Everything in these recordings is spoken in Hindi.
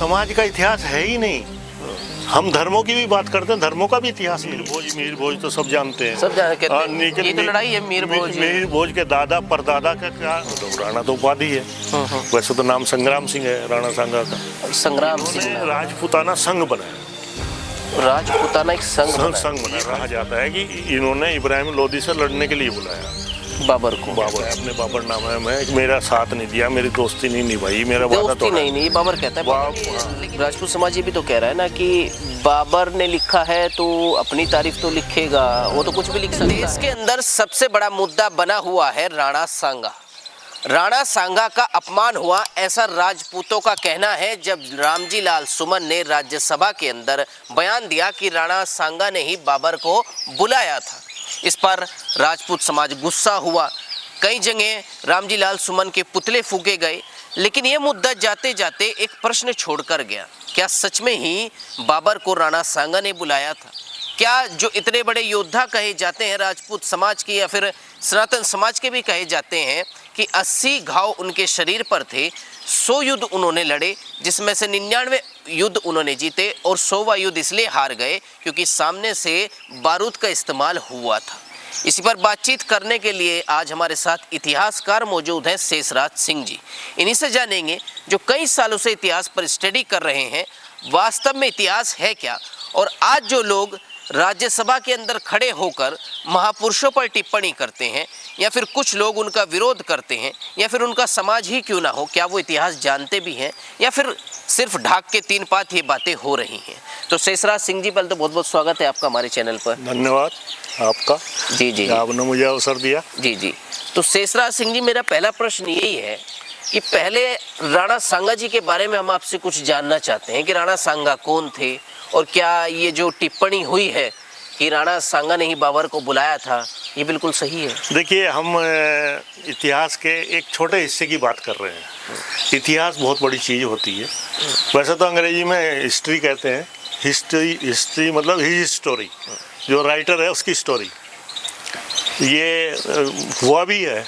समाज का इतिहास है ही नहीं। हम धर्मों की भी बात करते हैं, धर्मों का भी इतिहास नहीं। मीर भोज तो सब जानते हैं, सब जानते हैं। ये तो लड़ाई है मीर भोज के दादा परदादा का क्या, राणा तो उपाधि है। वैसे तो नाम संग्राम सिंह है राणा सांगा का। संग्राम सिंह राजपूताना संघ बनाया। राजपूताना एक संघ बनाया। कहा जाता है कि इन्होंने इब्राहिम लोदी से लड़ने के लिए बुलाया बाबर को। बाबर अपने बाबर नाम है, मैं मेरा साथ नहीं दिया, मेरी दोस्ती नहीं निभाई, मेरा वादा तोड़ा। नहीं बाबर कहता है। लेकिन राजपूत समाज ये भी तो कह रहा है ना कि बाबर ने लिखा है तो अपनी तारीफ तो लिखेगा, वो तो कुछ भी लिख सकता है। देश के अंदर सबसे बड़ा मुद्दा बना हुआ है राणा सांगा। राणा सांगा का अपमान हुआ, ऐसा राजपूतों का कहना है। जब रामजी लाल सुमन ने राज्यसभा के अंदर बयान दिया कि राणा सांगा ने ही बाबर को बुलाया था, इस पर राजपूत समाज गुस्सा हुआ। कई जगह रामजी लाल सुमन के पुतले फूके गए। लेकिन यह मुद्दा जाते जाते एक प्रश्न छोड़कर गया, क्या सच में ही बाबर को राणा सांगा ने बुलाया था? क्या जो इतने बड़े योद्धा कहे जाते हैं राजपूत समाज के या फिर सनातन समाज के भी कहे जाते हैं कि 80 घाव उनके शरीर पर थे, 100 युद्ध उन्होंने लड़े, जिसमें से 99 युद्ध उन्होंने जीते और 100वां युद्ध इसलिए हार गए क्योंकि सामने से बारूद का इस्तेमाल हुआ था। इसी पर बातचीत करने के लिए आज हमारे साथ इतिहासकार मौजूद हैं शेषराज सिंह जी। इन्हीं से जानेंगे जो कई सालों से इतिहास पर स्टडी कर रहे हैं, वास्तव में इतिहास है क्या, और आज जो लोग राज्यसभा के अंदर खड़े होकर महापुरुषों पर टिप्पणी करते हैं या फिर कुछ लोग उनका विरोध करते हैं या फिर उनका समाज ही क्यों ना हो, क्या वो इतिहास जानते भी हैं या फिर सिर्फ ढाक के तीन पात ये बातें हो रही हैं? तो शेषराज सिंह जी, पहले तो बहुत बहुत स्वागत है आपका हमारे चैनल पर। धन्यवाद आपका। जी आपने मुझे अवसर दिया। जी। तो शेषराज सिंह जी, मेरा पहला प्रश्न यही है कि पहले राणा सांगा जी के बारे में हम आपसे कुछ जानना चाहते हैं कि राणा सांगा कौन थे और क्या ये जो टिप्पणी हुई है कि राणा सांगा ने ही बाबर को बुलाया था, ये बिल्कुल सही है? देखिए, हम इतिहास के एक छोटे हिस्से की बात कर रहे हैं। इतिहास बहुत बड़ी चीज़ होती है। वैसे तो अंग्रेजी में हिस्ट्री कहते हैं। हिस्ट्री मतलब हिज स्टोरी, जो राइटर है उसकी स्टोरी। ये हुआ भी है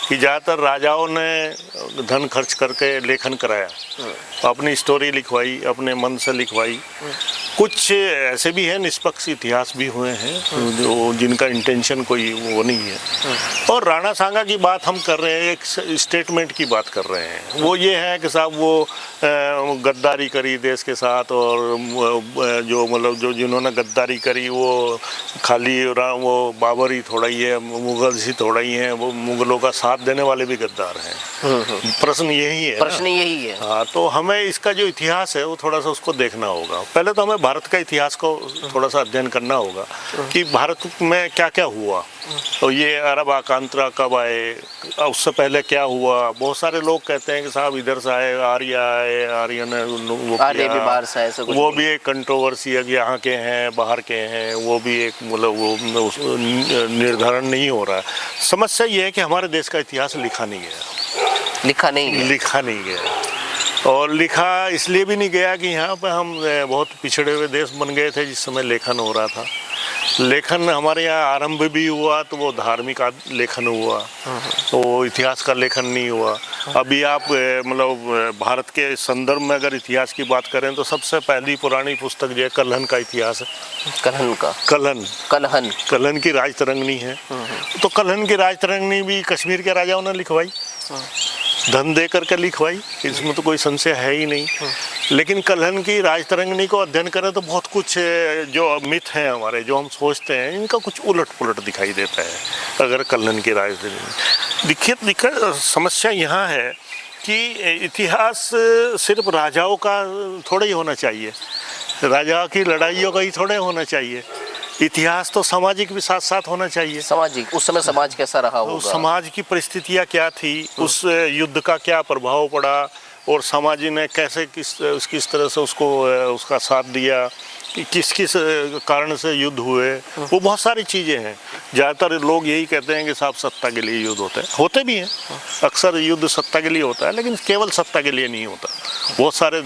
कि ज़्यादातर राजाओं ने धन खर्च करके लेखन कराया, अपनी स्टोरी लिखवाई, अपने मन से लिखवाई। कुछ ऐसे भी हैं निष्पक्ष इतिहास भी हुए हैं जो जिनका इंटेंशन कोई वो नहीं है। और राणा सांगा की बात हम कर रहे हैं, एक स्टेटमेंट की बात कर रहे हैं। वो ये है कि साहब वो गद्दारी करी देश के साथ, और जो मतलब जो जिन्होंने गद्दारी करी वो खाली वो बाबर ही थोड़ा ही है, मुगल ही थोड़ा ही है, वो मुगलों का साथ देने वाले भी गद्दार हैं। प्रश्न यही है। हाँ, तो हमें इसका जो इतिहास है वो थोड़ा सा उसको देखना होगा। पहले तो हमें भारत का इतिहास को थोड़ा सा अध्ययन करना होगा कि भारत में क्या क्या हुआ, तो ये अरब आक्रांता कब आए, उससे पहले क्या हुआ। बहुत सारे लोग कहते हैं कि साहब इधर से आए, आर्य ने वो भी एक कंट्रोवर्सी है कि यहाँ के हैं बाहर के हैं, वो भी एक मतलब वो निर्धारण नहीं हो रहा है। समस्या ये है कि हमारे देश का इतिहास लिखा नहीं गया। और लिखा इसलिए भी नहीं गया कि यहाँ पे हम बहुत पिछड़े हुए देश बन गए थे जिस समय लेखन हो रहा था। लेखन हमारे यहाँ आरंभ भी हुआ तो वो धार्मिक लेखन हुआ, तो इतिहास का लेखन नहीं हुआ। अभी आप मतलब भारत के संदर्भ में अगर इतिहास की बात करें तो सबसे पहली पुरानी पुस्तक जो है कल्हन का इतिहास है। कल्हन की राजतरंगिणी है। तो कल्हन की राजतरंगिणी भी कश्मीर के राजाओं ने लिखवाई, धन दे करके लिखवाई, इसमें तो कोई संशय है ही नहीं। लेकिन कल्हन की राजतरंगिणी को अध्ययन करें तो बहुत कुछ जो मिथ हैं हमारे, जो हम सोचते हैं, इनका कुछ उलट पुलट दिखाई देता है। अगर कल्हन की राजतरंगिणी दिखे समस्या यहाँ है कि इतिहास सिर्फ राजाओं का थोड़ा ही होना चाहिए, राजा की लड़ाइयों का ही थोड़े होना चाहिए। इतिहास तो सामाजिक भी साथ साथ होना चाहिए। सामाजिक, उस समय समाज कैसा रहा होगा, तो समाज की परिस्थितियाँ क्या थी, उस युद्ध का क्या प्रभाव पड़ा और समाज ने कैसे किस तरह से उसका साथ दिया, कि किस किस कारण से युद्ध हुए, वो बहुत सारी चीज़ें हैं। ज़्यादातर लोग यही कहते हैं कि साहब सत्ता के लिए युद्ध होते भी हैं। अक्सर युद्ध सत्ता के लिए होता है, लेकिन केवल सत्ता के लिए नहीं होता। बहुत सारे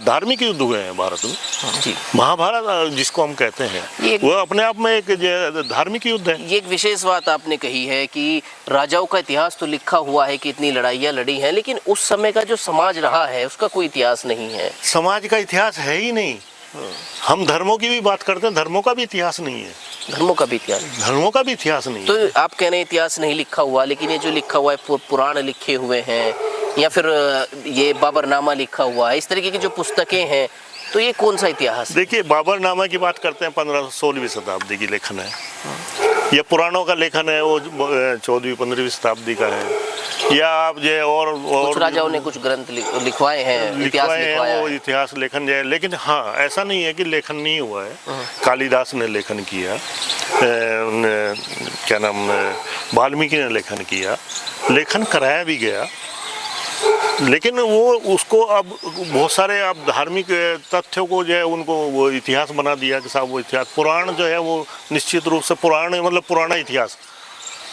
धार्मिक युद्ध हुए हैं भारत में। जी। महाभारत जिसको हम कहते हैं वो अपने आप में एक धार्मिक युद्ध है। ये एक विशेष बात आपने कही है कि राजाओं का इतिहास तो लिखा हुआ है कि इतनी लड़ाइयाँ लड़ी हैं, लेकिन उस समय का जो समाज रहा है उसका कोई इतिहास नहीं है। समाज का इतिहास है ही नहीं। हम धर्मों की भी बात करते हैं, धर्मों का भी इतिहास नहीं है। धर्मों का भी इतिहास, धर्मों का भी इतिहास नहीं है। तो आप कह रहे हैं इतिहास नहीं लिखा हुआ, लेकिन ये जो लिखा हुआ है पुराण लिखे हुए हैं या फिर ये बाबरनामा लिखा हुआ है, इस तरीके की जो पुस्तकें हैं, तो ये कौन सा इतिहास है? देखिए, बाबरनामा की बात करते हैं 15-16वीं शताब्दी की लेखन है। ये पुराणों का लेखन है, वो 14वीं-15वीं शताब्दी का है। या आप जो और कुछ राजाओं ने कुछ ग्रंथ लिखवाए हैं, इतिहास लिखवाया है, वो इतिहास लेखन जो है। लेकिन हाँ, ऐसा नहीं है कि लेखन नहीं हुआ है। कालिदास ने लेखन किया, क्या नाम, वाल्मीकि ने लेखन किया, लेखन कराया भी गया। लेकिन वो उसको अब बहुत सारे अब धार्मिक तथ्यों को जो है उनको वो इतिहास बना दिया कि साहब वो इतिहास, पुराण जो है वो निश्चित रूप से पुराण मतलब पुराना इतिहास,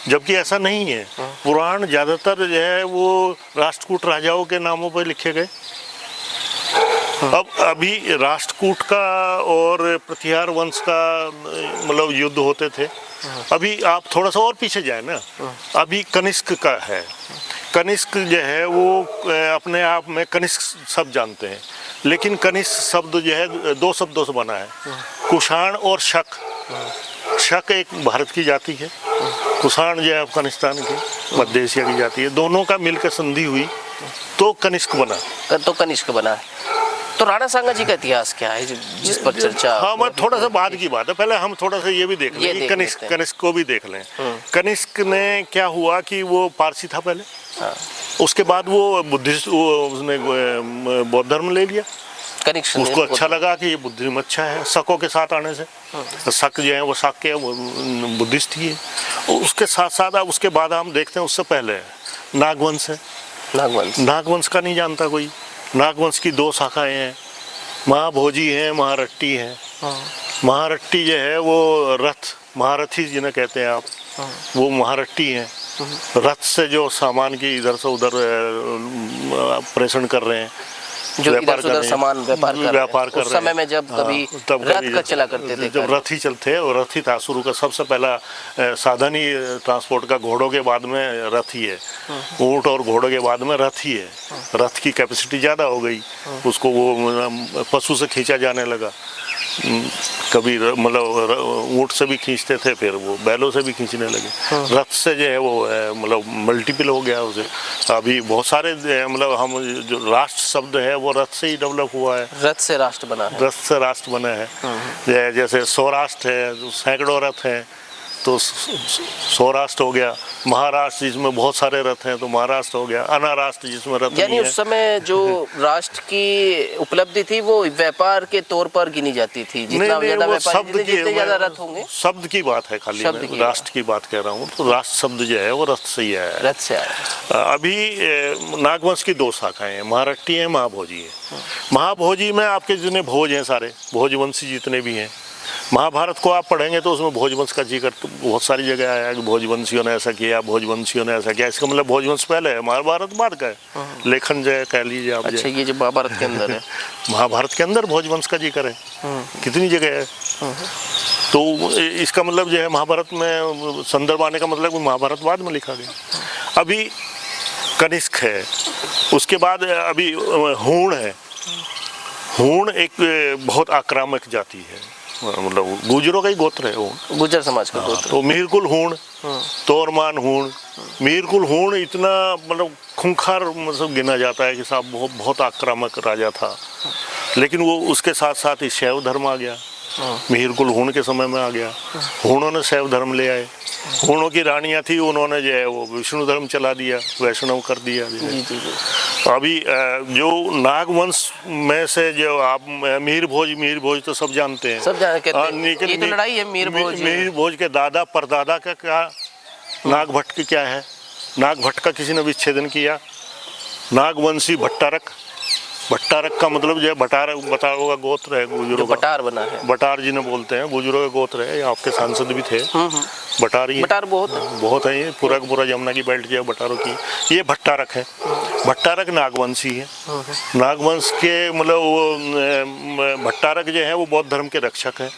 जबकि ऐसा नहीं है। पुराण ज़्यादातर जो है वो राष्ट्रकूट राजाओं के नामों पर लिखे गए। अब अभी राष्ट्रकूट का और प्रतिहार वंश का मतलब युद्ध होते थे। अभी आप थोड़ा सा और पीछे जाए ना, अभी कनिष्क का है। कनिष्क जो है वो अपने आप में कनिष्क सब जानते हैं, लेकिन कनिष्क शब्द जो है 2 शब्दों से बना है, कुषाण और शक। शक एक भारत की जाति है, कुषाण जो है अफगानिस्तान की, मध्य एशिया की जाति है। दोनों का मिलकर संधि हुई तो कनिष्क बना। तो कनिष्क बना है। तो राणा सांगा जी का इतिहास क्या है जिस पर चर्चा? हाँ, मैं थोड़ा सा बाद की बात है, पहले हम थोड़ा सा ये भी देख लें कि कनिष्क को भी देख लें। कनिष्क ने क्या हुआ कि वो पारसी था पहले। हाँ। उसके बाद वो बुद्धिस्ट, उसने बौद्ध धर्म ले लिया। कनिष्क उसको अच्छा लगा कि ये बुद्धिज्म अच्छा है, शकों के साथ आने से। शक जो है वो शाक्य बुद्धिस्ट ही है। उसके साथ साथ अब उसके बाद हम देखते हैं उससे पहले नागवंश है। नागवंश का नहीं जानता कोई। नागवंश की 2 शाखाएं हैं, महाभोजी है, महारट्टी है। महारट्टी जो है वो रथ, महारथी जिन्हें कहते हैं आप, वो महारट्टी हैं। रथ से जो सामान की इधर से उधर प्रेषण कर रहे हैं, जो इधर से उधर सामान व्यापार कर रहे हैं। उस समय में जब कभी रथ का चला करते थे, जब रथ ही चलते, और रथ ही था शुरू का सबसे पहला साधन ही ट्रांसपोर्ट का। घोड़ों के बाद में रथ ही है, ऊंट और घोड़ों के बाद में रथ ही है। रथ की कैपेसिटी ज़्यादा हो गई, उसको वो पशु से खींचा जाने लगा। कभी मतलब ऊंट से भी खींचते थे, फिर वो बैलों से भी खींचने लगे। रथ से जो है वो मतलब मल्टीपल हो गया उसे। अभी बहुत सारे मतलब हम जो राष्ट्र शब्द है वो रथ से ही डेवलप हुआ है। रथ से राष्ट्र बना है। रथ से राष्ट्र बना है। जैसे सौराष्ट्र है, सैकड़ों रथ हैं, तो सौराष्ट्र हो गया। महाराष्ट्र जिसमें बहुत सारे रथ हैं तो महाराष्ट्र हो गया। अनाराष्ट्र जिसमें रथ नहीं है। यानी उस समय जो राष्ट्र की उपलब्धि थी वो व्यापार के तौर पर गिनी जाती थी। जितना ज्यादा व्यापारी जितने ज्यादा रथ होंगे। शब्द की बात है खाली, राष्ट्र की बात कह रहा हूँ। तो राष्ट्र शब्द जो है वो रथ से ही आया है। रथ से आया। अभी नागवंश की 2 शाखाएं हैं, महारट्टी है, महाभोजी है। महाभोजी में आपके जितने भोज हैं, सारे भोजवंशी जितने भी हैं, महाभारत को आप पढ़ेंगे तो उसमें भोजवंश का जिक्र बहुत सारी जगह आया कि भोजवंशियों ने ऐसा किया, भोजवंशियों ने ऐसा किया। इसका मतलब भोजवंश पहले है, महाभारत बाद का है। लेखन जो है कह लीजिए आप। अच्छा, ये जो महाभारत के अंदर है, महाभारत के अंदर भोजवंश का जिक्र है, कितनी जगह है। तो इसका मतलब जो है महाभारत में संदर्भ आने का मतलब महाभारत बाद में लिखा गया। अभी कनिष्क है, उसके बाद अभी हूण है। हूण एक बहुत आक्रामक जाति है, मतलब गुजरों का ही गोत्र है वो, गुजर समाज का गोत्र। तो मीरकुल हूण, तोरमान हूण। मीरकुल हूण इतना मतलब खूंखार मतलब गिना जाता है कि साहब बहुत आक्रामक राजा था। लेकिन वो उसके साथ साथ ही शैव धर्म आ गया, मीरकुल हूण के समय में आ गया। हूणों ने शैव धर्म ले आए। हूणों की रानियाँ थी, उन्होंने जो है वो विष्णु धर्म चला दिया, वैष्णव कर दिया। अभी जो नागवंश में से जो आप मीर भोज तो सब जानते हैं, सब जानते हैं। ये तो लड़ाई है मीर भोज के दादा परदादा का क्या नागभट्ट की क्या है। नागभट्ट का किसी ने विच्छेदन किया। नागवंशी भट्टारक भट्टारक का मतलब जो है बटारों का गोत्र है, जो गुजरों का। बटार बना है। बटार जिन्हें बोलते हैं, गुजरों का गोत्र है। यहाँ आपके सांसद भी थे, बटार ही बटार बहुत है। बहुत है। ये पूरा का पूरा यमुना की बेल्ट जो है बटारों की, ये भट्टारक है। भट्टारक नागवंशी है। नागवंश के मतलब वो भट्टारक जो है वो बौद्ध धर्म के रक्षक है।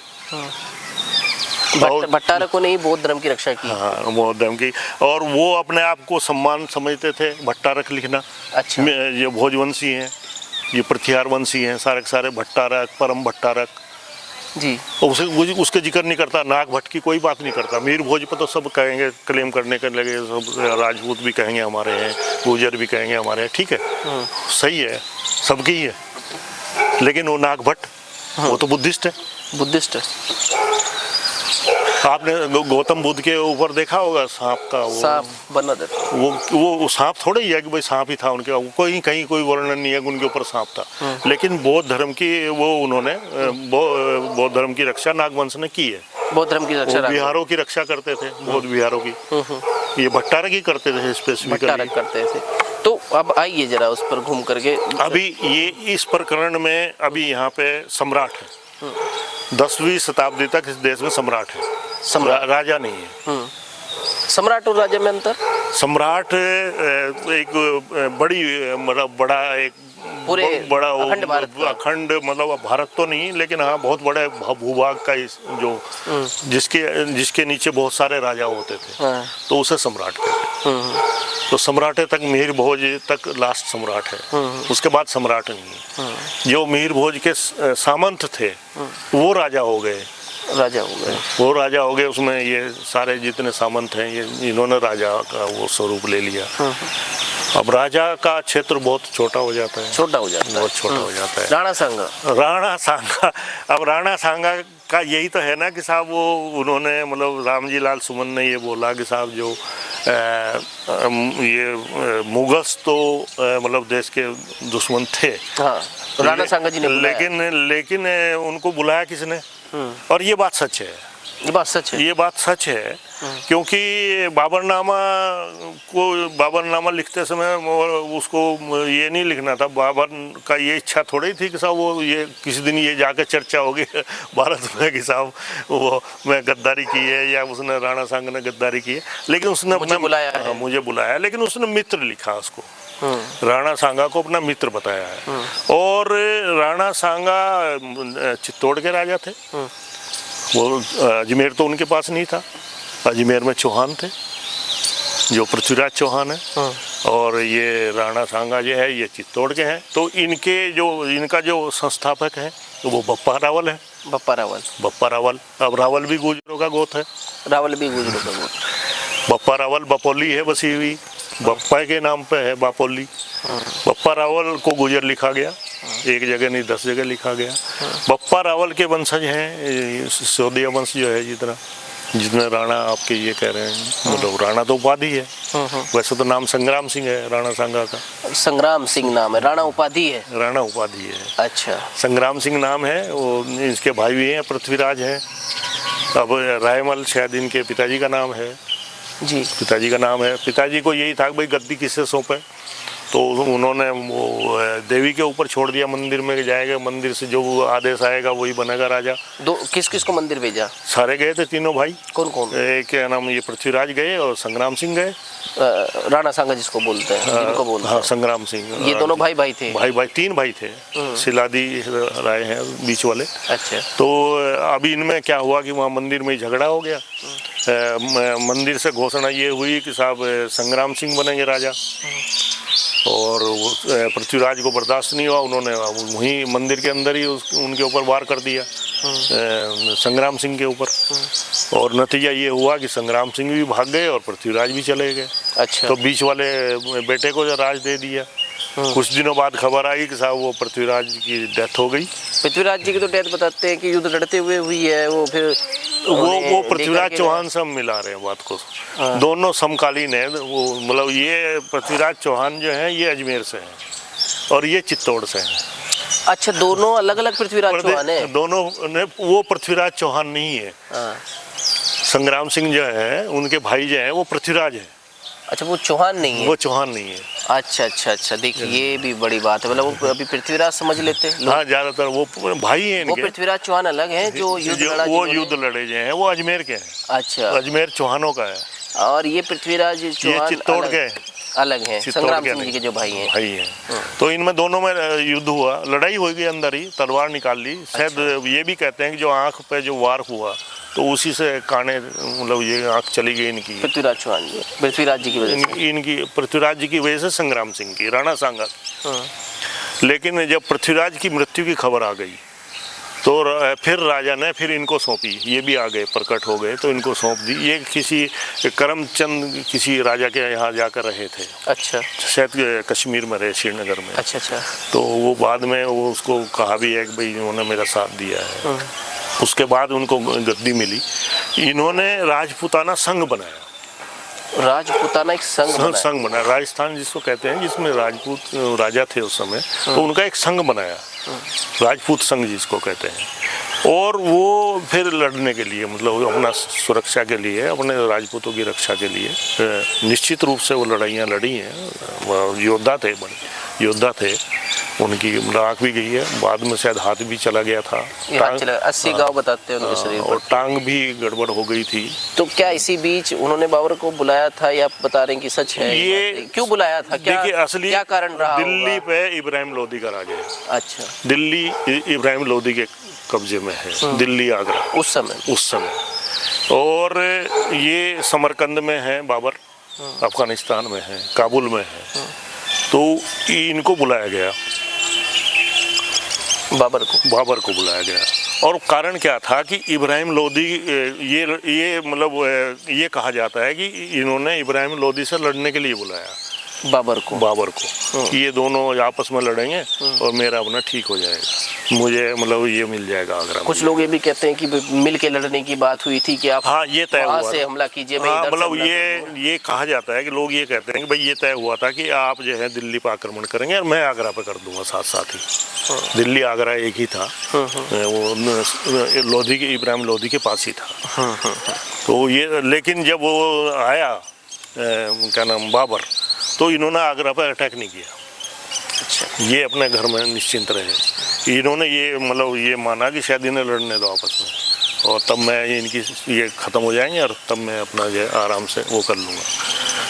भट्टारकों ने ही बौद्ध धर्म की रक्षा की। हाँ, बौद्ध धर्म की। और वो अपने आप को सम्मान समझते थे भट्टारक लिखना। अच्छा। ये भोजवंशी हैं, ये प्रतिहार वंशी हैं, सारे के सारे भट्टारक, परम भट्टारक जी। उसके जिक्र नहीं करता। नाग भट्ट की कोई बात नहीं करता। मीर भोज पर तो सब कहेंगे, क्लेम करने के लगे, सब राजपूत भी कहेंगे हमारे हैं, गुर्जर भी कहेंगे हमारे हैं। ठीक है, सही है, सबकी ही है। लेकिन वो नाग भट्ट वो तो बुद्धिस्ट है। बुद्धिस्ट है। आपने गौतम बुद्ध के ऊपर देखा होगा सांप का, वो सांप बना देता। वो सांप थोड़ा ही है कि भाई सांप ही था उनके, कोई कहीं कोई वर्णन नहीं है कि उनके ऊपर सांप था। लेकिन बौद्ध धर्म की वो उन्होंने बौद्ध धर्म की रक्षा नागवंश ने की है। बौद्ध धर्म की रक्षा, विहारों की रक्षा करते थे, बौद्ध विहारों की। ये भट्टारक ही करते थे स्पेसिफिकली, भट्टारक करते थे। तो अब आइए जरा उस पर घूम करके। अभी ये इस प्रकरण में अभी यहाँ पे सम्राट है। 10वीं शताब्दी तक इस देश में सम्राट है, राजा नहीं है। सम्राट और राजा में अंतर? सम्राट एक बड़ी मतलब बड़ा एक पूरे बड़ा अखंड मतलब भारत तो नहीं, लेकिन हाँ बहुत बड़े भूभाग का जो जिसके नीचे बहुत सारे राजा होते थे, तो उसे सम्राट कहते हैं। तो सम्राट तक मिहिर भोज तक लास्ट सम्राट है, उसके बाद सम्राट नहीं है। जो मिहिर भोज के सामंत थे वो राजा हो गए। वो राजा हो गए, उसमें ये सारे जितने सामंत हैं ये इन्होंने राजा का वो स्वरूप ले लिया। अब राजा का क्षेत्र बहुत छोटा हो जाता है, बहुत छोटा हो जाता है। राणा सांगा अब राणा सांगा का यही तो है ना कि साहब वो उन्होंने मतलब रामजी लाल सुमन ने ये बोला कि साहब जो ये मुगल्स तो मतलब देश के दुश्मन थे। हाँ, राणा सांगा जी ने लेकिन उनको बुलाया किसने? और ये बात सच है, ये बात सच है। क्योंकि बाबरनामा लिखते समय उसको ये नहीं लिखना था। बाबर का ये इच्छा थोड़ी थी कि साहब वो ये किसी दिन ये जाकर चर्चा होगी भारत में कि साहब वो मैं गद्दारी की है या उसने राणा सांगा ने गद्दारी की है। लेकिन उसने मुझे बुलाया, लेकिन उसने मित्र लिखा उसको, राणा सांगा को अपना मित्र बताया है। और राणा सांगा चित्तौड़ के राजा थे। वो अजमेर तो उनके पास नहीं था, अजमेर में चौहान थे जो पृथ्वीराज चौहान है। और ये राणा सांगा जो है ये चित्तौड़ के हैं। तो इनका जो संस्थापक है तो वो बप्पा रावल है। बप्पा रावल। अब रावल भी गुजरों का गोत्र है। बप्पा रावल बपोली है बसी हुई, बप्पा के नाम पे है बापोली। बप्पा रावल को गुजर लिखा गया, एक जगह नहीं 10 जगह लिखा गया। बप्पा रावल के वंशज हैं सिसोदिया वंश जो है, जितने राणा आपके ये कह रहे हैं, मतलब राणा तो उपाधि है। वैसे तो नाम संग्राम सिंह है राणा सांगा का। संग्राम सिंह नाम है, राणा उपाधि है। राणा उपाधि है। अच्छा, संग्राम सिंह नाम है। वो इसके भाई भी हैं, पृथ्वीराज हैं। अब रायमल शायद इनके पिताजी का नाम है जी, पिताजी का नाम है। पिताजी को यही था कि भाई गद्दी किससे सौंपे, तो उन्होंने वो देवी के ऊपर छोड़ दिया, मंदिर में जाएगा, मंदिर से जो आदेश आएगा वही बनेगा राजा। किस को मंदिर भेजा? सारे गए थे, तीनों भाई। कौन कौन? क्या नाम, ये पृथ्वीराज गए और संग्राम सिंह गए। राणा सांगा जिसको बोलते हैं, जिनको बोलते हैं। हाँ, संग्राम सिंह। ये दोनों भाई थे। भाई 3 भाई थे। सिलादी राय हैं बीच वाले। अच्छा। तो अभी इनमें क्या हुआ कि वहाँ मंदिर में झगड़ा हो गया। मंदिर से घोषणा ये हुई कि साहब संग्राम सिंह बनेंगे राजा, और पृथ्वीराज को बर्दाश्त नहीं हुआ। उन्होंने वहीं मंदिर के अंदर ही उनके ऊपर वार कर दिया, संग्राम सिंह के ऊपर। और नतीजा ये हुआ कि संग्राम सिंह भी भाग गए और पृथ्वीराज भी चले गए। अच्छा। तो बीच वाले बेटे को राज दे दिया। कुछ दिनों बाद खबर आई कि साहब वो पृथ्वीराज की डेथ हो गई। पृथ्वीराज जी की तो डेथ बताते हैं कि युद्ध लड़ते हुए हुई है। वो फिर वो पृथ्वीराज चौहान से हम मिला रहे हैं बात को। दोनों समकालीन है। वो मतलब ये पृथ्वीराज चौहान जो है ये अजमेर से हैं और ये चित्तौड़ से हैं। अच्छा, दोनों अलग अलग पृथ्वीराज चौहान है? दोनों ने, वो पृथ्वीराज चौहान नहीं है। संग्राम सिंह जो है उनके भाई जो है वो पृथ्वीराज है। अच्छा, वो चौहान नहीं है? वो चौहान नहीं है। अच्छा अच्छा अच्छा, देखिए ये भी बड़ी बात है, मतलब वो अभी पृथ्वीराज समझ लेते हैं लोग। हाँ, ज्यादातर वो भाई हैं वो इनके। पृथ्वीराज चौहान अलग हैं जो युद्ध लड़ा, वो जिन्होंने- युद्ध लड़े जो हैं वो अजमेर के हैं। अच्छा, अजमेर चौहानों का है। और ये पृथ्वीराज चौहान चित्तौड़ अलग- के अलग हैं, संग्राम सिंह जी के जो भाई हैं। भाई हैं। तो इनमें दोनों में युद्ध हुआ, लड़ाई हो गई, अंदर ही तलवार निकाल ली। शायद ये भी कहते हैं कि जो आंख पे जो वार हुआ तो उसी से काने, मतलब ये आंख चली गई इनकी, पृथ्वीराज चौहान जी, पृथ्वीराज जी की वजह से। इनकी पृथ्वीराज जी की वजह से संग्राम सिंह की, राणा सांगा। लेकिन जब पृथ्वीराज की मृत्यु की खबर आ गई तो फिर राजा ने फिर इनको सौंपी। ये भी आ गए, प्रकट हो गए तो इनको सौंप दी। ये किसी करमचंद किसी राजा के यहाँ जाकर रहे थे। अच्छा, शायद कश्मीर में रहे, श्रीनगर में। अच्छा अच्छा, तो वो बाद में वो उसको कहा भी है कि भाई इन्होंने मेरा साथ दिया है। उसके बाद उनको गद्दी मिली। इन्होंने राजपूताना संघ बनाया। राजपूताना एक संघ बनाया, राजस्थान जिसको कहते हैं, जिसमें राजपूत राजा थे उस समय, तो उनका एक संघ बनाया, राजपूत संघ जिसको कहते हैं। और वो फिर लड़ने के लिए, मतलब अपना सुरक्षा के लिए, अपने राजपूतों की रक्षा के लिए निश्चित रूप से वो लड़ाइयाँ लड़ी हैं। योद्धा थे, बड़े योद्धा थे। उनकी आँख भी गई है, बाद में शायद हाथ भी चला गया था। 80 गांव बताते हैं उनके शरीर पर, और टांग भी गड़बड़ हो गई थी। तो क्या इसी बीच उन्होंने बाबर को बुलाया था, या आप बता रहे हैं कि सच है? ये क्यों बुलाया था, क्या देखिए, असली क्या कारण रहा? दिल्ली पे इब्राहिम लोदी का राज है। अच्छा, दिल्ली इब्राहिम लोदी के कब्जे में है, दिल्ली आगरा उस समय। और ये समरकंद में है बाबर, अफगानिस्तान में है, काबुल में है। तो इनको बुलाया गया, बाबर को बुलाया गया। और कारण क्या था कि इब्राहिम लोदी, ये मतलब ये कहा जाता है कि इन्होंने इब्राहिम लोदी से लड़ने के लिए बुलाया बाबर को कि ये दोनों आपस में लड़ेंगे और मेरा अपना ठीक हो जाएगा, मुझे मतलब ये मिल जाएगा आगरा। कुछ लोग ये भी कहते हैं कि मिल के लड़ने की बात हुई थी कि आप हाँ, ये तय हुआ से हमला कीजिए। हाँ, मतलब ये कहा जाता है कि लोग ये कहते हैं कि भाई ये तय हुआ था कि आप जो है दिल्ली पर आक्रमण करेंगे और मैं आगरा पे कर दूंगा साथ साथ ही। दिल्ली आगरा एक ही था, वो लोधी के, इब्राहिम लोधी के पास ही था। तो ये, लेकिन जब वो आया क्या नाम बाबर, तो इन्होंने आगरा पर अटैक नहीं किया। अच्छा, ये अपने घर में निश्चिंत रहे। इन्होंने ये मतलब ये माना कि शायद इन्हें लड़ने दो आपस में, और तब मैं इनकी ये ख़त्म हो जाएंगे और तब मैं अपना जो आराम से वो कर लूँगा।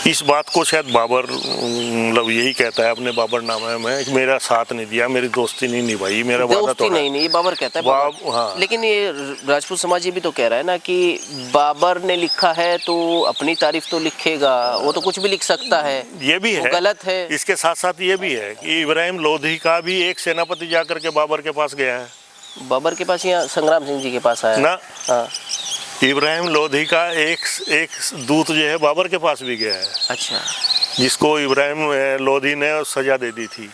इस बात को शायद बाबर मतलब यही कहता है अपने बाबरनामे में कि मेरा साथ नहीं दिया, मेरी दोस्ती नहीं निभाई, मेरा वादा तोड़ा। नहीं, ये बाबर कहता है। हाँ। लेकिन ये राजपूत समाज ये भी तो कह रहा है ना कि बाबर ने लिखा है तो अपनी तारीफ तो लिखेगा, वो तो कुछ भी लिख सकता है। ये भी है, गलत है। इसके साथ साथ ये भी है कि इब्राहिम लोधी का भी एक सेनापति जाकर के बाबर के पास गया है। बाबर के पास या संग्राम सिंह जी के पास आया ना? हाँ। इब्राहिम लोधी का एक दूत जो है बाबर के पास भी गया है। अच्छा, जिसको इब्राहिम लोधी ने सजा दे दी थी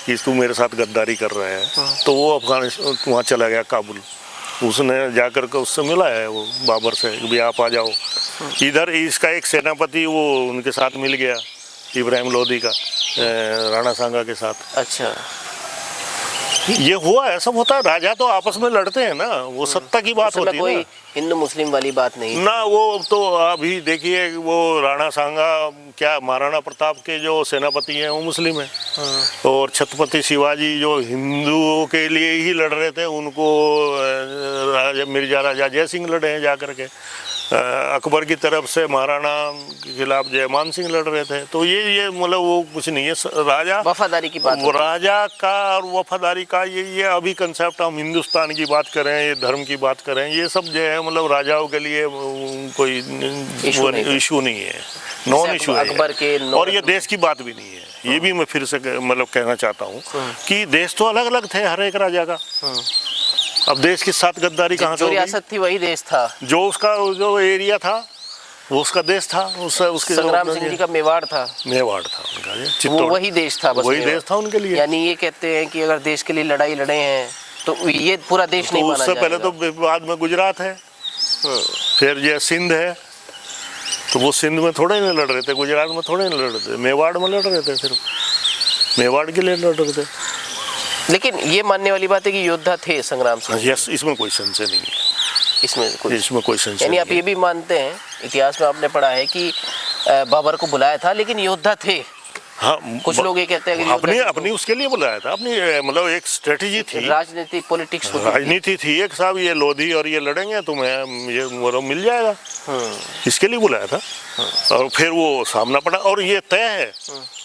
कि तू मेरे साथ गद्दारी कर रहा है। तो वो अफगानिस्तान वहाँ चला गया, काबुल। उसने जाकर के उससे मिला है वो बाबर से कि भाई आप आ जाओ इधर। इसका एक सेनापति वो उनके साथ मिल गया, इब्राहिम लोधी का, राणा सांगा के साथ। अच्छा, ये हुआ है, सब होता है। राजा तो आपस में लड़ते हैं ना, वो सत्ता की बात होती है। कोई हिंदू मुस्लिम वाली बात नहीं ना, वो तो अभी देखिए वो राणा सांगा क्या, महाराणा प्रताप के जो सेनापति हैं वो मुस्लिम हैं। और छत्रपति शिवाजी जो हिंदुओं के लिए ही लड़ रहे थे, उनको मिर्जा राजा जय सिंह लड़े हैं जाकर के। अकबर की तरफ से महाराणा के खिलाफ जयमान सिंह लड़ रहे थे। तो ये मतलब वो कुछ नहीं है, राजा वफादारी की बात, राजा का और वफादारी का ये अभी कंसेप्ट। हम हिंदुस्तान की बात करें, ये धर्म की बात करें, ये सब जो है मतलब राजाओं के लिए कोई इशू नहीं है, नॉन इशू है। अकबर के और ये देश की बात भी नहीं है। ये भी मैं फिर से मतलब कहना चाहता हूँ कि देश तो अलग अलग थे हर एक राजा का। अब देश के साथ गद्दारी कहाँ से जो रियासत थी वही देश था, जो उसका जो एरिया था वो उसका देश था। उसके संग्राम सिंह जी का मेवाड़ था उनका, वो वही देश था, वही देश था उनके लिए। यानी ये कहते हैं कि अगर देश के लिए लड़ाई लड़े हैं तो ये पूरा देश नहीं माना उससे पहले तो बाद में गुजरात है, फिर ये सिंध है। तो वो सिंध में थोड़े नहीं लड़ रहे थे, गुजरात में थोड़े नहीं लड़ रहे थे, मेवाड़ में लड़ रहे थे, सिर्फ मेवाड़ के लिए लड़ रहे थे। लेकिन ये मानने वाली बात है कि योद्धा थे संग्राम सिंह। यस, इसमें कोई संशय नहीं है, इसमें कोई संशय। यानी आप ये भी मानते हैं, इतिहास में आपने पढ़ा है कि बाबर को बुलाया था लेकिन योद्धा थे। हाँ, कुछ लोग ये कहते हैं कि अपनी अपनी उसके लिए बुलाया था, अपनी मतलब एक स्ट्रेटेजी थी, राजनीति पॉलिटिक्स होती थी। राजनीति थी एक, साहब ये लोधी और ये लड़ेंगे तुम्हें ये मतलब मिल जाएगा, इसके लिए बुलाया था। और फिर वो सामना पड़ा। और ये तय है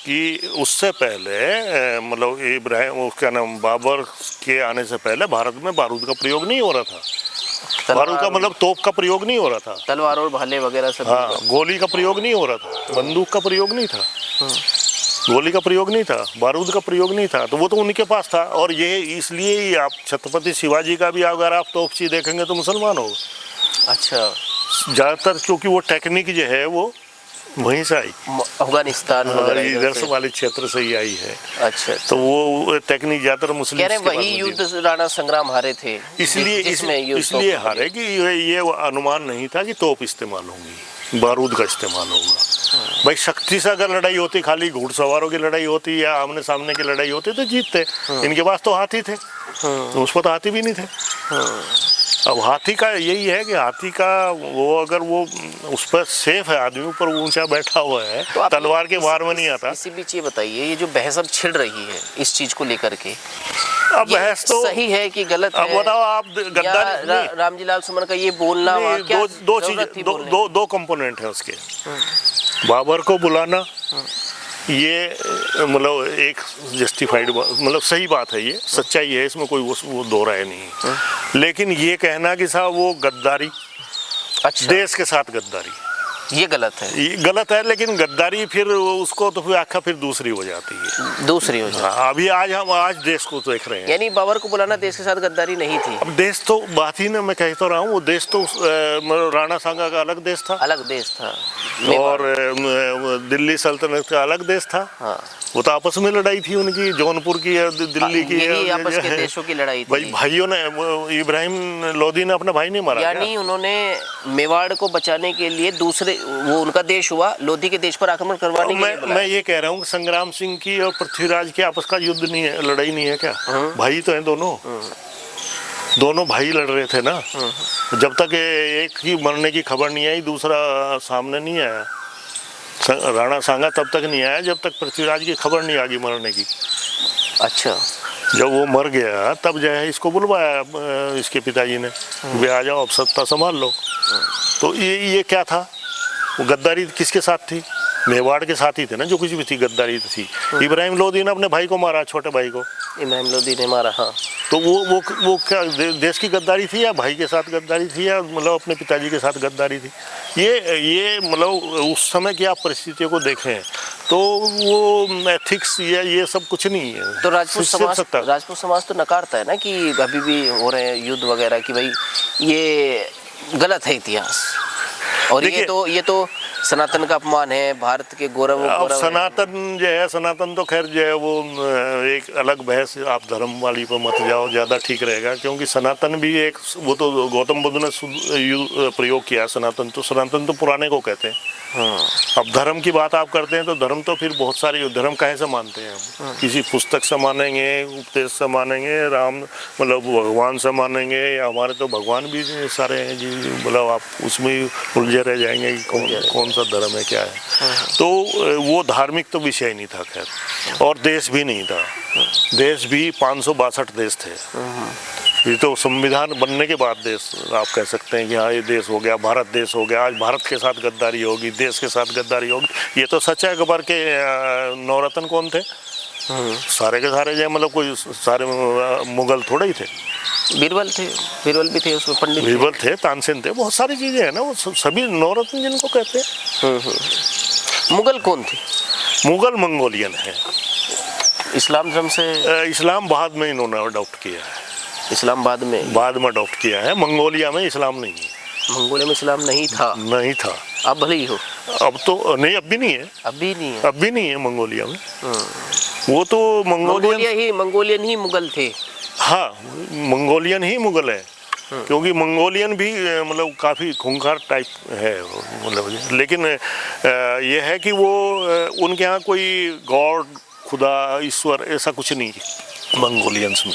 कि उससे पहले मतलब इब्राहिम, उसका नाम बाबर के आने से पहले भारत में बारूद का प्रयोग नहीं हो रहा था। बारूद का मतलब तोप का प्रयोग नहीं हो रहा था, तलवार और भाले वगैरह सब। हाँ, गोली का प्रयोग नहीं हो रहा था, बंदूक का प्रयोग नहीं था, गोली का प्रयोग नहीं था, बारूद का प्रयोग नहीं था। तो वो तो उनके पास था। और ये इसलिए ही आप छत्रपति शिवाजी का भी अगर आप तोपची देखेंगे तो मुसलमान होगा। अच्छा, ज़्यादातर क्योंकि वो टेक्निक जो है वो वहीं से आई, अफगानिस्तान वगैरह इधर से वाले क्षेत्र से ही आई है। अच्छा, तो वो टेक्निक ज़्यादातर मुस्लिम कह रहे हैं वही युद्ध राणा संग्राम हारे थे, इसलिए हारे कि ये अनुमान नहीं था कि तोप इस्तेमाल होंगी, बारूद का इस्तेमाल होगा। भाई शक्ति से अगर लड़ाई होती, खाली घुड़सवारों की लड़ाई होती या आमने सामने की लड़ाई होती तो जीतते। इनके पास तो हाथी थे, उस पर तो हाथी भी नहीं थे। अब हाथी का यही है कि हाथी का वो अगर वो उस पर सेफ है, आदमी ऊपर ऊंचा बैठा हुआ है, तो तलवार के वार में नहीं आता। इसी बीच ये बताइए, ये जो बहस अब छिड़ रही है इस चीज को लेकर के, अब बहस तो सही है कि गलत है? अब बताओ आप, गद्दारी रामजी लाल सुमन का ये बोलना क्या दो चीज, दो कंपोनेंट है उसके। बाबर को बुलाना ये मतलब एक जस्टिफाइड, मतलब सही बात है, ये सच्चाई है, इसमें कोई वो दो राय नहीं है। लेकिन ये कहना कि साहब वो गद्दारी, अच्छा, देश के साथ गद्दारी, ये गलत है। ये गलत है। लेकिन गद्दारी फिर उसको तो फिर आखिर फिर दूसरी हो जाती है, दूसरी हो जाती है। हाँ, अभी हम आज देश को देख रहे हैं। यानी बाबर को बुलाना देश के साथ गद्दारी नहीं थी। अब देश तो बात ही ना, मैं कह तो रहा हूँ, वो देश तो राणा सांगा का अलग देश था, अलग देश था, और दिल्ली सल्तनत का अलग देश था। हाँ, वो तो आपस में लड़ाई थी उनकी, जौनपुर की या दिल्ली की, यही आपस के देशों की लड़ाई थी। भाइयों ने, इब्राहिम लोधी ने अपना भाई नहीं मारा, यानी उन्होंने मेवाड़ को बचाने के लिए दूसरे, वो उनका देश हुआ, लोधी के देश पर आक्रमण करवाने के लिए। मैं ये कह रहा हूँ कि संग्राम सिंह की और पृथ्वीराज के आपस का युद्ध नहीं है, लड़ाई नहीं है क्या? भाई तो हैं दोनों भाई लड़ रहे थे ना। जब तक एक की मरने की खबर नहीं आई, दूसरा सामने नहीं आया, राणा सांगा तब तक नहीं आया जब तक पृथ्वीराज की खबर नहीं आ गई मरने की। अच्छा, जब वो मर गया तब जो है इसको बुलवाया इसके पिताजी ने, वे आ जाओ अब सत्ता संभाल लो। तो ये क्या था? वो गद्दारी किसके साथ थी? मेवाड़ के साथ ही थे ना, जो कुछ भी थी गद्दारी थी। इब्राहिम लोधी ने अपने भाई को मारा, छोटे भाई को इब्राहिम लोधी ने मारा। हाँ, तो वो क्या देश की गद्दारी थी या भाई के साथ गद्दारी थी या मतलब अपने पिताजी के साथ गद्दारी थी? ये मतलब उस समय की आप परिस्थितियों को देखें तो वो एथिक्स या ये सब कुछ नहीं है। तो राजपूत समाज तो नकारता है ना कि अभी भी हो रहे हैं युद्ध वगैरह, कि भाई ये गलत है इतिहास, और ये तो सनातन का अपमान है, भारत के गौरव। अब सनातन जो है, सनातन तो खैर जो है वो एक अलग बहस, आप धर्म वाली पर मत जाओ, ज़्यादा ठीक रहेगा, क्योंकि सनातन भी एक, वो तो गौतम बुद्ध ने प्रयोग किया सनातन, तो सनातन तो पुराने को कहते हैं। अब धर्म की बात आप करते हैं तो धर्म तो फिर बहुत सारे धर्म कहीं से मानते हैं हम? किसी पुस्तक से मानेंगे, उपदेश से मानेंगे, राम मतलब भगवान से मानेंगे, या हमारे तो भगवान भी सारे हैं जी, मतलब आप उसमें उलझे रह जाएंगे कि कौन सा धर्म है क्या है। तो वो धार्मिक तो विषय नहीं था खैर, और देश भी नहीं था। देश भी 562 देश थे। ये तो संविधान बनने के बाद देश आप कह सकते हैं कि हाँ ये देश हो गया, भारत देश हो गया। आज भारत के साथ गद्दारी होगी, देश के साथ गद्दारी होगी, ये तो सच है। अकबर के नौरत्न कौन थे? सारे के सारे जो मतलब कोई सारे मुगल थोड़े ही थे। बीरबल भी थे उसमें, पंडित बीरबल थे, तानसेन थे, बहुत सारी चीजें हैं ना, वो सभी नौरत्न जिनको कहते हैं। मुगल कौन थे? मुगल मंगोलियन है। इस्लाम धर्म से, इस्लाम बाद में इन्होंने अडॉप्ट किया है। इस्लाम बाद में अडॉप्ट किया है। मंगोलिया में इस्लाम नहीं है। मंगोलिया में इस्लाम नहीं था। अब भले ही हो, अब तो नहीं, अब भी नहीं है मंगोलिया में। वो तो मंगोलियन ही मुगल थे। हाँ, मंगोलियन ही मुगल है, क्योंकि मंगोलियन भी मतलब काफ़ी खूंखार टाइप है मतलब। लेकिन ये है कि वो उनके यहाँ कोई गॉड, खुदा, ईश्वर ऐसा कुछ नहीं है मंगोलियंस में।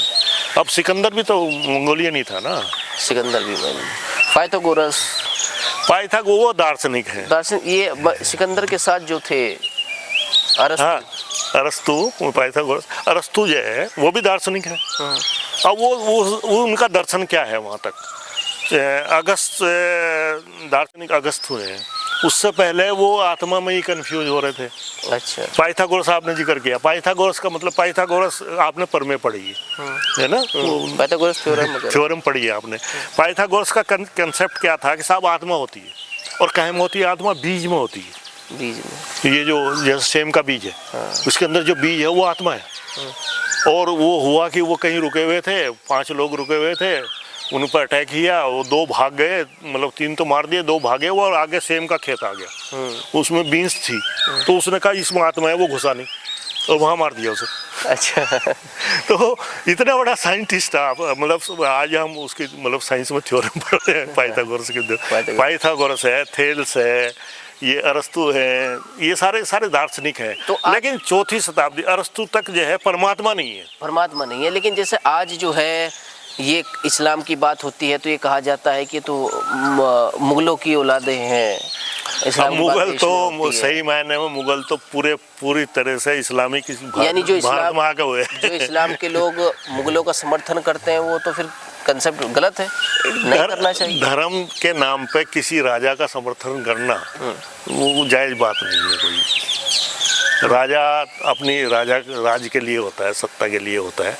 अब सिकंदर भी तो मंगोलियन ही था ना। सिकंदर भी, पाइथागोरस वो दार्शनिक है। ये सिकंदर के साथ जो थे हाँ, पाइथागोरस अरस्तु जो है वो भी दार्शनिक है। अब वो उनका दर्शन क्या है वहाँ तक, अगस्त दार्शनिक अगस्त हुए हैं, उससे पहले वो आत्मा में ही कंफ्यूज हो रहे थे। अच्छा। पाइथागोरस आपने जिक्र किया, पाइथागोरस का मतलब, पाइथागोरस आपने प्रमेय पढ़ी है ना, पाइथागोरस थ्योरम पढ़ी है आपने। पाइथागोरस का कंसेप्ट क्या था कि साहब आत्मा होती है, और कहाँ में होती है आत्मा? बीज में होती है। बीज में, ये जो जैसे सेम का बीज है, उसके अंदर जो बीज है वो आत्मा है। और वो हुआ कि वो कहीं रुके हुए थे, 5 लोग रुके हुए थे, उन पर अटैक किया, वो 2 भाग गए, मतलब 3 तो मार दिए, 2 भागे वो, और आगे सेम का खेत आ गया, उसमें बीन्स थी, तो उसने कहा इसमें आत्मा है, वो घुसा नहीं और वहाँ मार दिया उसे। अच्छा। तो इतना बड़ा साइंटिस्ट आप, मतलब आज हम उसकी मतलब साइंस में थ्योरम पढ़ रहे हैं पाइथागोरस के। पाइथागोरस है, थेल्स है, ये अरस्तु है, ये सारे दार्शनिक हैं। तो लेकिन 4वीं शताब्दी अरस्तु तक जो है परमात्मा नहीं है। परमात्मा नहीं है, लेकिन जैसे आज जो है ये इस्लाम की बात होती है तो ये कहा जाता है कि तो मुगलों की औलादे हैं। अब मुगल तो सही मायने में मुगल तो पूरी तरह से इस्लामी की यानी जो भारत में आके हुए। जो इस्लाम के लोग मुगलों का समर्थन करते हैं वो तो फिर कंसेप्ट गलत है, नहीं करना चाहिए। धर्म के नाम पे किसी राजा का समर्थन करना वो जायज बात नहीं है। कोई राजा अपनी राज के लिए होता है, सत्ता के लिए होता है,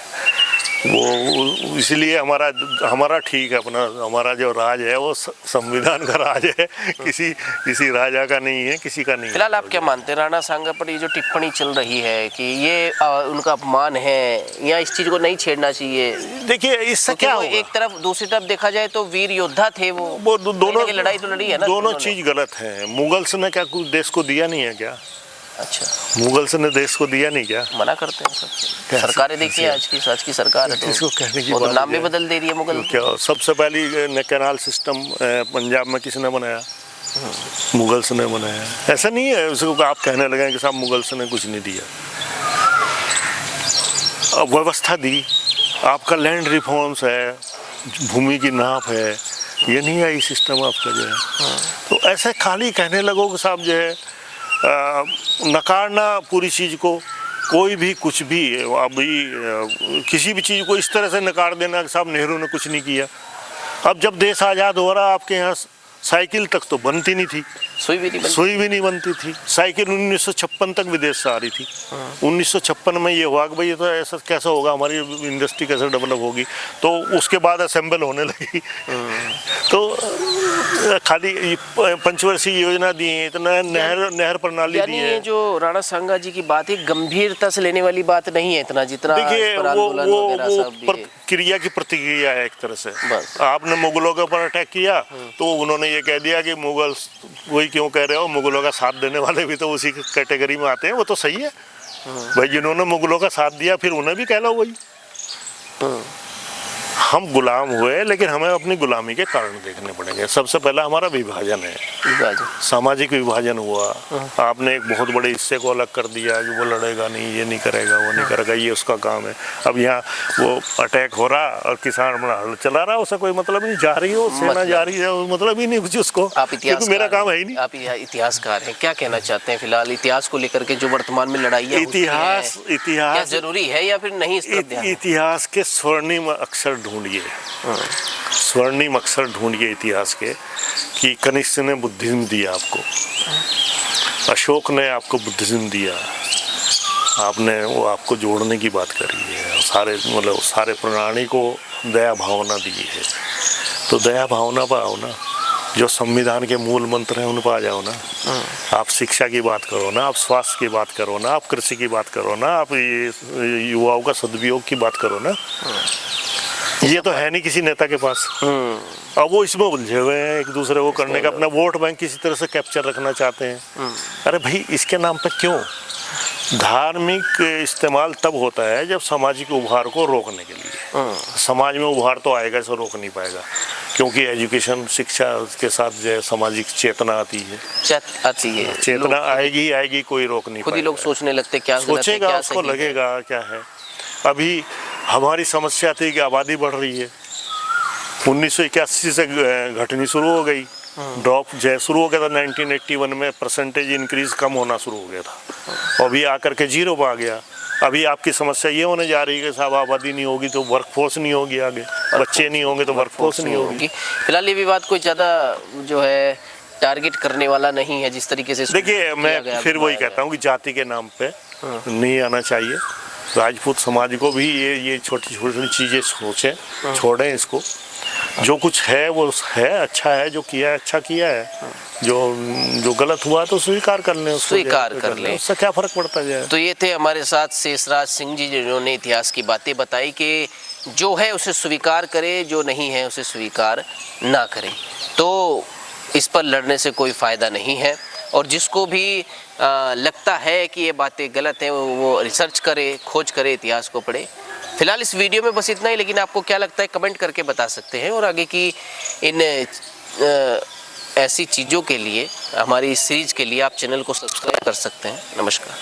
वो इसलिए हमारा ठीक है, अपना हमारा जो राज है वो संविधान का राज है, किसी राजा का नहीं है, किसी का नहीं। फिलहाल आप क्या मानते हैं राणा सांगा पर ये जो टिप्पणी चल रही है कि ये उनका अपमान है या इस चीज को नहीं छेड़ना चाहिए? देखिए इससे क्या होगा, एक तरफ दूसरी तरफ देखा जाए तो वीर योद्धा थे वो दोनों लड़ाई तो लड़ी है ना, दोनों चीज गलत है। मुगल्स ने क्या कुछ देश को दिया नहीं है क्या? अच्छा, मुगल्स ने देश को दिया नहीं क्या? मना करते हैं सब सरकारें। देखिए आज की सरकार है तो कहने की वो तो नाम भी बदल दे रही है मुगल। क्या सबसे पहली कैनाल सिस्टम पंजाब में किसने बनाया? मुगल्स ने बनाया। ऐसा नहीं है उसको आप कहने लगे कि साहब मुगल्स ने कुछ नहीं दिया। अब व्यवस्था दी, आपका लैंड रिफॉर्म्स है, भूमि की नाप है, ये नहीं आई सिस्टम आपका जो है। तो ऐसे खाली कहने लगो कि साहब जो है नकारना पूरी चीज़ को, कोई भी कुछ भी अभी किसी भी चीज़ को इस तरह से नकार देना कि साहब नेहरू ने कुछ नहीं किया। अब जब देश आज़ाद हो रहा, आपके यहाँ साइकिल तक तो बनती नहीं थी, सुई भी नहीं बनती थी। साइकिल 1956 तक विदेश से आ रही थी। 1956 में ये हुआ कि भाई ये तो ऐसा कैसा होगा, हमारी इंडस्ट्री कैसे डेवलप होगी, तो उसके बाद असेंबल होने लगी। तो खाली पंचवर्षीय योजना दी, इतना नहर प्रणाली दी है। जो राणा सांगा जी की बात है गंभीरता से लेने वाली बात नहीं है इतना, जितना देखिए वो क्रिया की प्रतिक्रिया है एक तरह से। आपने मुगलों के ऊपर अटैक किया तो उन्होंने ये कह दिया कि मुगल, वही क्यों कह रहे हो, मुगलों का साथ देने वाले भी तो उसी कैटेगरी में आते हैं। वो तो सही है भाई, जिन्होंने मुगलों का साथ दिया फिर उन्हें भी कह लो वही। हम गुलाम हुए, लेकिन हमें अपनी गुलामी के कारण देखने पड़ेंगे। सबसे पहला हमारा विभाजन है, सामाजिक विभाजन हुआ। आपने एक बहुत बड़े हिस्से को अलग कर दिया कि वो लड़ेगा नहीं, ये नहीं करेगा, वो नहीं करेगा, ये उसका काम है। अब यहाँ वो अटैक हो रहा और किसान अपना हल चला रहा, उसका कोई मतलब नहीं। जा रही हो सेना जा रही है, मतलब ही नहीं कुछ उसको, क्योंकि मेरा काम है ही नहीं। आप इतिहासकार हैं, क्या कहना चाहते हैं फिलहाल इतिहास को लेकर के जो वर्तमान में लड़ाई है? इतिहास जरूरी है या फिर नहीं? इतिहास के स्वर्णिम अक्षर ढूंढिए, स्वर्णिम अक्षर ढूंढिए इतिहास के, कि कनिष्क ने बुद्धिज्म दिया आपको, अशोक ने आपको बुद्धिज्म दिया, आपने वो आपको जोड़ने की बात करी है, सारे प्राणी को दया भावना दी है। तो दया भावना पर आओ ना, जो संविधान के मूल मंत्र हैं उन पर आ जाओ ना। आप शिक्षा की बात करो ना, आप स्वास्थ्य की बात करो ना, आप कृषि की बात करो ना, आप ये युवाओं का सदुपयोग की बात करो ना। ये तो है नहीं किसी नेता के पास। अब वो इसमें उलझे हुए हैं, एक दूसरे को करने का, अपना वोट बैंक किसी तरह से कैप्चर रखना चाहते हैं। अरे भाई इसके नाम पे क्यों? धार्मिक इस्तेमाल तब होता है जब सामाजिक उभार को रोकने के लिए। समाज में उभार तो आएगा, इसे रोक नहीं पाएगा, क्योंकि एजुकेशन, शिक्षा के साथ जो है सामाजिक चेतना आती है, चेतना आएगी, कोई रोक नहीं पाएगा। खुद ही लोग सोचने लगते, क्या सोचेगा, उसको लगेगा क्या है। अभी हमारी समस्या थी कि आबादी बढ़ रही है, 1981 से घटनी शुरू हो गई, ड्रॉप जैसे शुरू हो गया था 1981 में, परसेंटेज इंक्रीज कम होना शुरू हो गया था और अभी आकर के 0 पे आ गया। अभी आपकी समस्या ये होने जा रही है कि साहब आबादी नहीं होगी तो वर्कफोर्स नहीं होगी, आगे बच्चे नहीं होंगे तो वर्कफोर्स नहीं होगी। फिलहाल ये विवाद कोई ज़्यादा जो है टारगेट करने वाला नहीं है जिस तरीके से। देखिए मैं फिर वही कहता हूँ कि जाति के नाम पे नहीं आना चाहिए। राजपूत समाज को भी ये छोटी छोटी चीज़ें सोचें, छोड़ें इसको। जो कुछ है वो है, अच्छा है, जो किया है अच्छा किया है, जो गलत हुआ तो स्वीकार कर लें, स्वीकार कर लें, उससे क्या फर्क पड़ता है। तो ये थे हमारे साथ शेषराज सिंह जी जिन्होंने इतिहास की बातें बताई कि जो है उसे स्वीकार करें, जो नहीं है उसे स्वीकार ना करें। तो इस पर लड़ने से कोई फ़ायदा नहीं है और जिसको भी लगता है कि ये बातें गलत हैं वो रिसर्च करे, खोज करे, इतिहास को पढ़े। फिलहाल इस वीडियो में बस इतना ही, लेकिन आपको क्या लगता है कमेंट करके बता सकते हैं और आगे की इन ऐसी चीज़ों के लिए, हमारी इस सीरीज़ के लिए आप चैनल को सब्सक्राइब कर सकते हैं। नमस्कार।